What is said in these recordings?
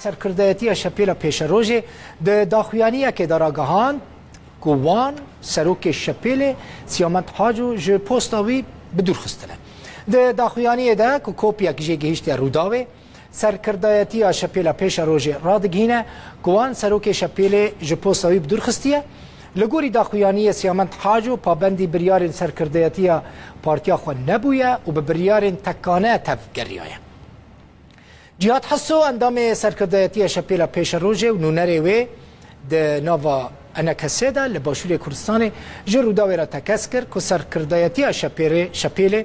سرکردایتی شپیل پیش روژه ده داخویانیه که در آگاهان گوان سروک شپیل سیامت حاجو جه پوستاوی بدور خستنه ده داخویانیه ده که کوپیا که جه گهیشتی روداوه سرکردایتی شپیل پیش روژه رادگینه گوان سروک شپیل جه پوستاوی بدور خستیه لگوری داخویانی سیامت حاجو پابندی بریارین سرکردایتی پارتیا خو نبویه و به بریارین تکانه تفگریایه جهاد حسو اندام سرکردایتی شپیل پیش روژه و نونره وی ده ناوا انکسیده لباشور کردستان جروداوی را تکس کرد که سرکردایتی شپیل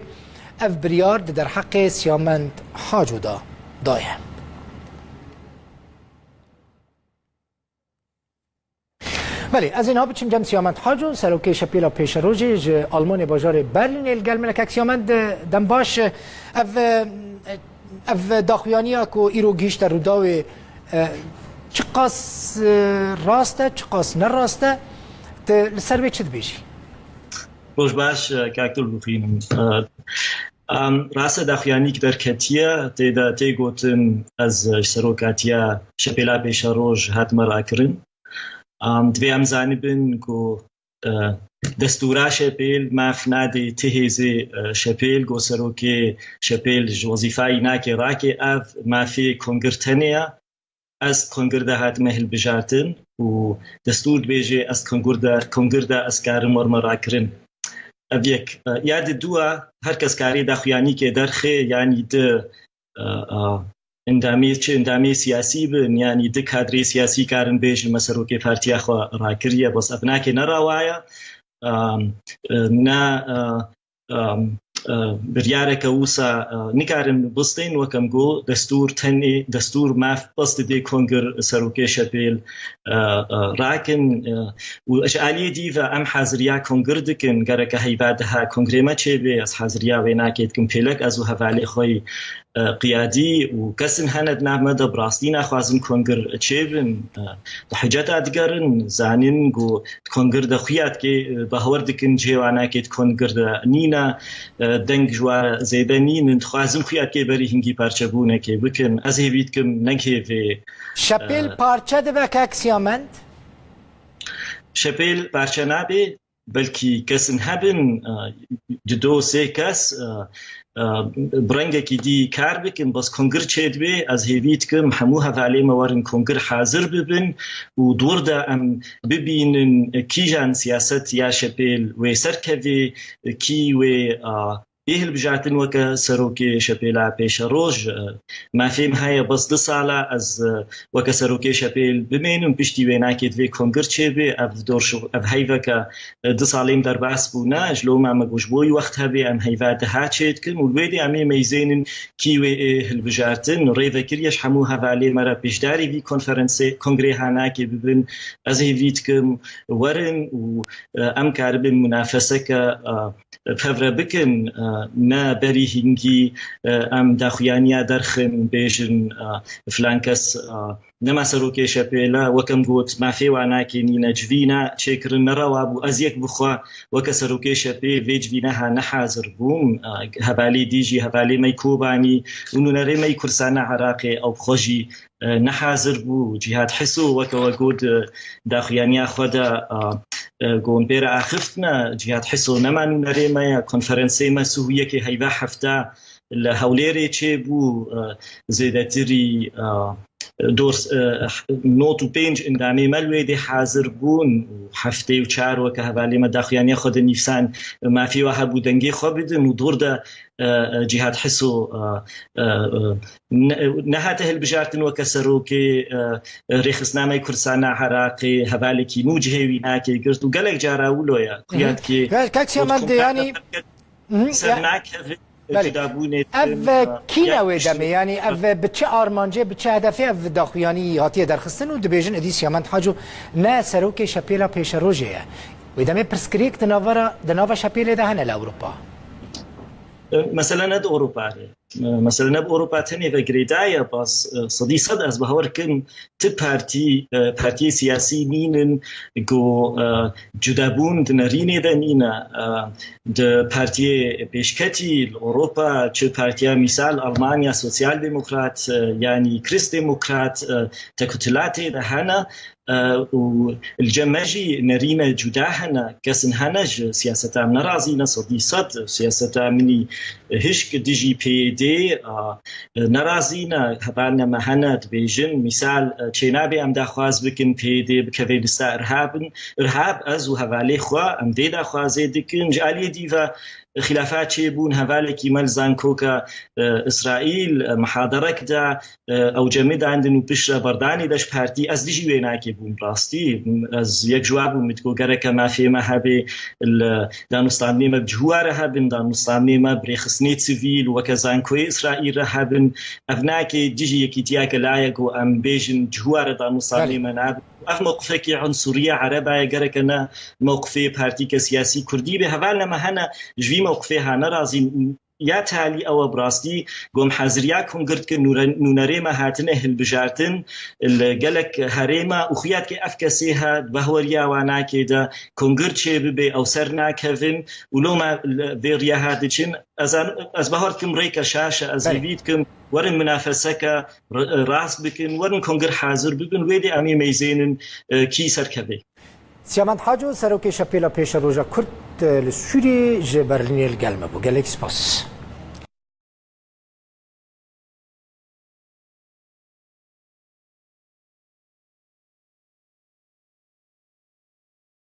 اف بریار در حق سیامت حاجو دایه بله از اینها بچیم جمع سیامت حاجو سروک شپیل پیش روژه آلمان باجار برلین الگل ملک سیامت دنباش اف داخویانیا که ایرو گیشت روداوی چقاس راسته چقاس نراسته لسر به چه بیشی؟ روش باش که اکتر بخینم راسته داخویانی که در کتیه تی گوتن از سروکاتیا شپیلا پیش روژ حتما را کرن دویم زانبن که دستورا شپیل مفنادی تهیزی شپیل گو سروکی شپیل وظیفه‌ای ناکه راکه اف مافی کنگرتنیا از کنگرده هات مهل بجارتن و دستور بیجه از کنگرده از کار مرمرا کرن اویک یاد دوا هر کس کاری داخویانی که درخه یعنی ده اندامی سیاسی بن یعنی ده کادری سیاسی کارن بیج مسروک پارتیا خو راکریه بس ابنا که نراوایا نه بریاره که اوسا نکارن بستین وکم گو دستور ماف بست دی کنگر سروک شپیل راکن و اشعالی دیو ام حاضریا کنگر دکن گره که هیبادها کنگریما چه بی از حاضریا ویناکید کم پیلک ازو حوالی خوی قیادی و کسن هند نعمد براستین خوازن کنگر چه بن حجت ادگرن زانین گو کنگر دخویات که بهور دکن جوانا که کنگر نینا دنگ جوار زیدنین خوازن خویات که بری هنگی پارچه بونه که بکن از هیوید کم نگه و شپیل پارچه ده که اکسیامند؟ شپیل پارچه نبی بلکی کسن هبن دو سه کس برنگه کی دی کار بکن بس کنگر چید بی از هیوید کم همو حوالی موارن کنگر حاضر ببین و دور دا ام ببینن کی جان سیاست یا شپیل و سرکوی کی و ایهل بجاتن وکا سروکی شپیلا پیش روژ ما فهم های بس 2 ساله از وکا سروکی شپیل بمینم پشتی ویناکید وی کنگر چه بی اف دورشو اف های وکا 2 سالیم در باس بونا جلو ما مگوش بوی وقت هبی ام هیوات ها چید کن و ویدی امی میزینن کی وی ایهل بجاتن ری ذکریش همو حوالی مرا پیشداری وی کنفرنسی کنگری هاناکی ببین از هیوید کم ورن و ام کاربن منافسه که فور بکن نه بری هنگی ام داخویانیا درخن بیجن فلان کس نما سروکی شپیلا وکم گوت مافی وانا که نینا جوینا چکرن نروابو از یک بخوا وک سروکی شپی ویج وینا ها نحاضر بوم حوالی دیجی حوالی میکوبانی اونو نری می کرسان عراقی او خوشی نحاضر بو جهاد حسو وک وجود داخویانیا خدا گون بیر آخفتنا جهاد حسو نمانو نری ما کنفرانسی ما سویه که هیوا هفته لحولیری چه بو زیدتری دور نوت و 5 اندامی ملویدی حاضر بون هفته و 4 وکه حوالی ما داخویانی خود نیفسان مافی و هبودنگی خواه بدن و دور دا جهاد حسو نهاته البجارتن وكسروا كي ريخسنامي كرسانا عراقي حوالی کی موجهه وینا کی گرت و گلک جارا ولویا قیاد کی کاکسی مند یعنی سرناک اف کی نوی دمی یعنی اف بچه آرمانجه بچه هدفی اف داخویانی هاتیه درخستن و دبیجن ادی سیامت حاجو نه سروک شپیلا پیش روژه و دمی پرسکریک دناوا شپیل ده هنه لأوروپا مثلا ند اوروبا مثلا بأوروبا تاني في جريدايا بس صدي صد از بهور كم بارتي سياسي نينن جو جدابون دنريني دنينا د بارتي بيشكتي أوروبا چه بارتيا مثال ألمانيا سوسيال ديمقراط يعني كريست ديمقراط تكتلاتي دهانا والجماجي نرينا جداهنا كسن هنج سياسة من رازينا صدي صد سياسة مني هشك دي جي بي دي نرازينا هبالنا مهند بيجن مثال چينابي ام داخواز بكن بي دي بكوين استا ارهاب ازو هوالي خوا ام دي داخوازي دكن جالي ديفا خلافات چێبوون هەڤالێکی مەلزان کۆکە ئیسرائیل محادرە کدا ئەو جەمێداندن و پشتە بەردانی دەش پارتی ئەس دیژی وێ ناکێ بوون ڕاستی ئەس یەک جواب بوو متگۆگەرەکە مافێمە هەبێ دانوستانێمە جووارە هەبن دانوستانێمە برێخستنی سیڤیل وەکە زانکۆی ئیسرائیلە هەبن ئەف ناکێ دیژی یەکیتیاکە لایەک و ئەم بێژن جووارە دانوستانێمە نابن اف موقفك عنصريه عربه جركنا موقفي بارتي كسياسي كردي بهوال لما هنا جوي موقفها نرازي يا تالي او براستي قوم حزرياكم قلت نونريما هاتنه البجارتن الجلك هريما وخيات كي افكسيها بهوريا وانا كده كونغرت شبي او سرنا كيفن ولوما فيريا هادشن از بهاركم ريكا شاشه از بيتكم ورن منافسك راس بكن ورن كونغر حاضر بكن ويدي امي ميزين كي سركبي سیامند حاجو سروکی شپیلا پیش روژا کرد لسوری جبرلینی الگلمه بو گلک سپاس